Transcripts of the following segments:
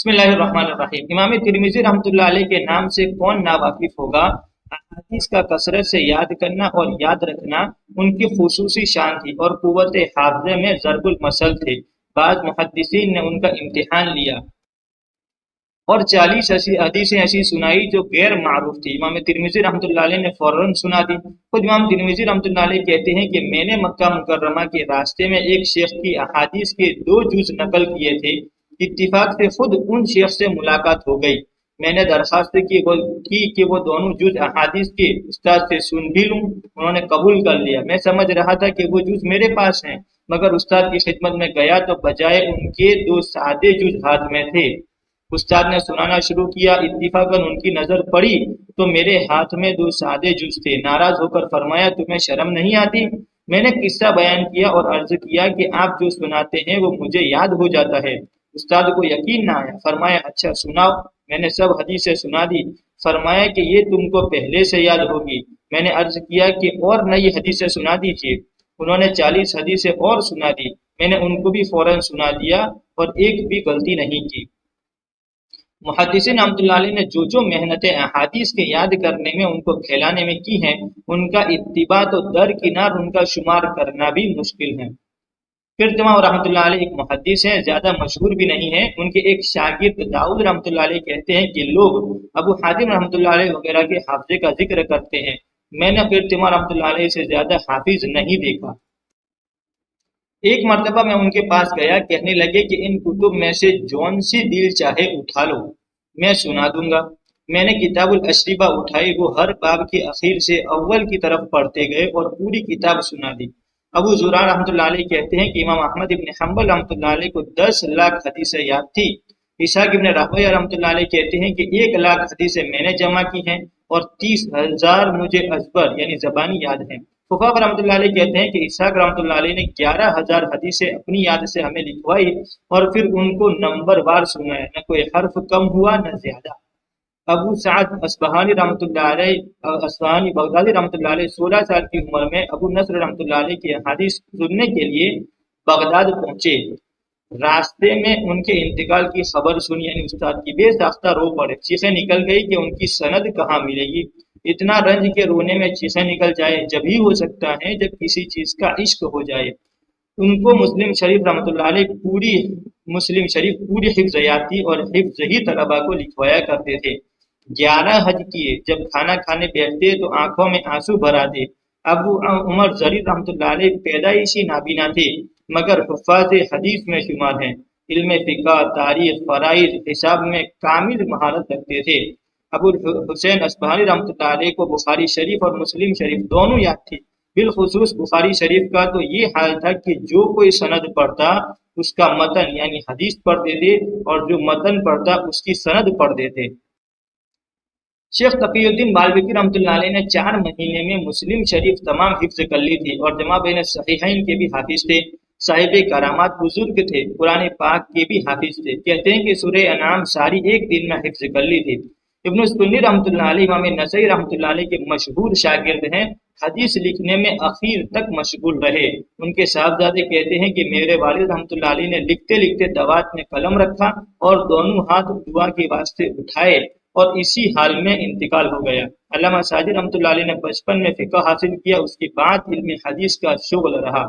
بسم اللہ الرحمن الرحیم۔ امام ترمذی رحمۃ اللہ علیہ کے نام سے کون ناواقف ہوگا؟ احادیث کا کثرت سے یاد کرنا اور یاد رکھنا ان کی خصوصی شان تھی اور قوت حافظے میں ضرب المثل تھے۔ بعض محدثین نے ان کا امتحان لیا اور 40 ایسی حدیثیں ایسی سنائی جو غیر معروف تھی۔ امام ترمذی رحمۃ اللہ علیہ نے فوراً سنا دی۔ خود امام ترمذی رحمۃ اللہ علیہ کہتے ہیں کہ میں نے مکہ مکرمہ کے راستے میں ایک شیخ کی احادیث کے 2 جز نقل کیے تھے۔ اتفاق سے خود ان شیخ سے ملاقات ہو گئی۔ میں نے درخواست کی کہ وہ دونوں جز احادیث کے استاد سے سن بھی لوں۔ انہوں نے قبول کر لیا۔ میں سمجھ رہا تھا کہ وہ جز میرے پاس ہیں، مگر استاد کی خدمت میں گیا تو بجائے ان کے 2 سادے جز ہاتھ میں تھے۔ استاد نے سنانا شروع کیا۔ اتفاقاً ان کی نظر پڑی تو میرے ہاتھ میں 2 سادے جز تھے۔ ناراض ہو کر فرمایا، تمہیں شرم نہیں آتی؟ میں نے قصہ بیان کیا اور عرض کیا کہ آپ جو سناتے ہیں وہ مجھے یاد ہو جاتا ہے۔ استاد کو یقین نہ آیا۔ فرمایا، اچھا سناؤ۔ میں نے سب حدیثیں سنا دی۔ فرمایا کہ یہ تم کو پہلے سے یاد ہوگی۔ میں نے عرض کیا کہ اور نئی حدیثیں سنا دیجیے۔ انہوں نے 40 حدیثیں اور سنا دی۔ میں نے ان کو بھی فوراً سنا دیا اور ایک بھی غلطی نہیں کی۔ محدثین رحمۃ اللہ علیہ نے جو محنتیں احادیث کے یاد کرنے میں ان کو پھیلانے میں کی ہیں، ان کا اتباع تو درکنار ان کا شمار کرنا بھی مشکل ہے۔ پھر تمام رحمۃ اللہ علیہ ایک محدث ہیں، زیادہ مشہور بھی نہیں ہیں۔ ان کے ایک شاگرد داؤد رحمۃ اللہ علیہ کہتے ہیں کہ لوگ ابو حاتم رحمۃ اللہ علیہ وغیرہ کے حافظے کا ذکر کرتے ہیں، میں نے پھر تمام رحمۃ اللہ علیہ سے زیادہ حافظ نہیں دیکھا۔ ایک مرتبہ میں ان کے پاس گیا، کہنے لگے کہ ان کتب میں سے جون سی دل چاہے اٹھا لو، میں سنا دوں گا۔ میں نے کتاب الاشربہ اٹھائی، وہ ہر باب کے اخیر سے اول کی طرف پڑھتے گئے اور پوری کتاب سنا دی۔ ابو زرع رحمۃ اللہ علیہ کہتے ہیں کہ امام احمد ابن حنبل رحمۃ اللہ علیہ کو 10 لاکھ حدیثیں یاد تھی۔ اسحاق ابن راہویہ رحمۃ اللہ علیہ کہتے ہیں کہ 1 لاکھ حدیثیں میں نے جمع کی ہیں اور 30,000 مجھے ازبر یعنی زبانی یاد ہیں۔ خفاف رحمۃ اللہ علیہ کہتے ہیں کہ اسحاق رحمۃ اللہ علیہ نے 11,000 حدیثیں اپنی یاد سے ہمیں لکھوائی اور پھر ان کو نمبر وار سنایا، نہ کوئی حرف کم ہوا نہ زیادہ۔ ابو سعد اصبہانی رحمۃ اللہ علیہ اصفہانی بغدادی رحمۃ اللہ علیہ 16 سال کی عمر میں ابو نصر رحمۃ اللہ علیہ کی حدیث سننے کے لیے بغداد پہنچے۔ راستے میں ان کے انتقال کی خبر سنی، یعنی استاد کی، بے ساختہ رو پڑے، چیخیں نکل گئی کہ ان کی سند کہاں ملے گی۔ اتنا رنج کے رونے میں چیخیں نکل جائے جب ہی ہو سکتا ہے جب کسی چیز کا عشق ہو جائے۔ ان کو مسلم شریف رحمۃ اللہ علیہ پوری حفظیاتی اور حفظ ہی طلبہ کو لکھوایا کرتے تھے۔ 11 حج کیے، جب کھانا کھانے بیٹھتے تو آنکھوں میں آنسو بھر آتے۔ ابو عمر زریر رحمۃ اللہ علیہ پیدائشی نابینا تھے، مگر حفاظ حدیث میں شمار ہیں۔ علم فقہ، تاریخ، فرائض، حساب میں کامل مہارت رکھتے تھے۔ ابو حسین اصبہانی رحمۃ اللہ علیہ کو بخاری شریف اور مسلم شریف دونوں یاد تھی۔ بالخصوص بخاری شریف کا تو یہ حال تھا کہ جو کوئی سند پڑھتا اس کا متن یعنی حدیث پڑھ دیتے اور جو متن پڑھتا اس کی سند پڑھ دیتے۔ شیخ تقی الدین بالبکی رحمۃ اللہ علیہ نے 4 مہینے میں مسلم شریف تمام حفظ کر لی تھی اور جمع بین صحیحین کے بھی حافظ تھے۔ صاحب کرامات بزرگ تھے، قرآن پاک کے بھی حافظ تھے۔ کہتے ہیں کہ سورہ انعام ساری ایک دن میں حفظ کر لی تھی۔ ابن السنی رحمۃ اللہ علیہ امام نسائی رحمۃ اللہ علیہ کے مشہور شاگرد ہیں، حدیث لکھنے میں اخیر تک مشغول رہے۔ ان کے صاحبزادے کہتے ہیں کہ میرے والد رحمۃ اللہ علیہ نے لکھتے لکھتے دوات میں قلم رکھا اور دونوں ہاتھ دعا کے واسطے اٹھائے اور اسی حال میں انتقال ہو گیا۔ علامہ ساجد رحمۃ اللہ علیہ نے بچپن میں فقہ حاصل کیا، اس کے بعد علم حدیث کا شغل رہا۔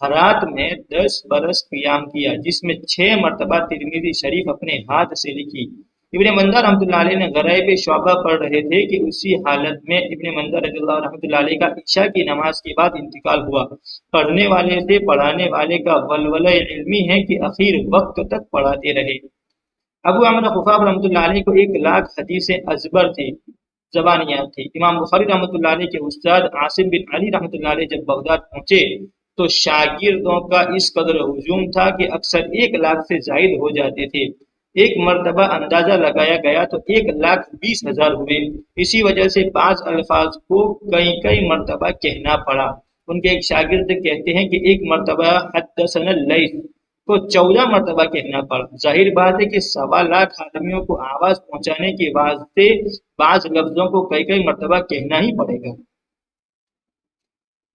ہرات میں 10 برس قیام کیا، جس میں 6 مرتبہ ترمذی شریف اپنے ہاتھ سے لکھی۔ ابن مندہ رحمۃ اللہ علیہ نے غرائب شعبہ پڑھ رہے تھے کہ اسی حالت میں ابن مندہ رضی اللہ رحمۃ اللہ علیہ کا عشاء کی نماز کے بعد انتقال ہوا۔ پڑھنے والے سے پڑھانے والے کا ولولہ علمی ہے کہ اخیر وقت تک پڑھاتے رہے۔ ابو عمرو خفاف رحمۃ اللہ علیہ کو 1 لاکھ حدیثیں ازبر تھی، زبانیات تھی۔ امام بخاری رحمۃ اللہ علیہ کے استاد عاصم بن علی رحمۃ اللہ علیہ جب بغداد پہنچے تو شاگردوں کا اس قدر ہجوم تھا کہ اکثر 1 لاکھ سے زائد ہو جاتے تھے۔ ایک مرتبہ اندازہ لگایا گیا تو 1,20,000 ہوئے۔ اسی وجہ سے بعض الفاظ کو کئی مرتبہ کہنا پڑا۔ ان کے ایک شاگرد کہتے ہیں کہ ایک مرتبہ حدثنا اللیث کو 14 مرتبہ کہنا پڑا۔ ظاہر بات ہے کہ 1.25 لاکھ آدمیوں کو آواز پہنچانے کے واسطے بعض لفظوں کو کئی مرتبہ کہنا ہی پڑے گا۔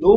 2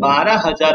12,000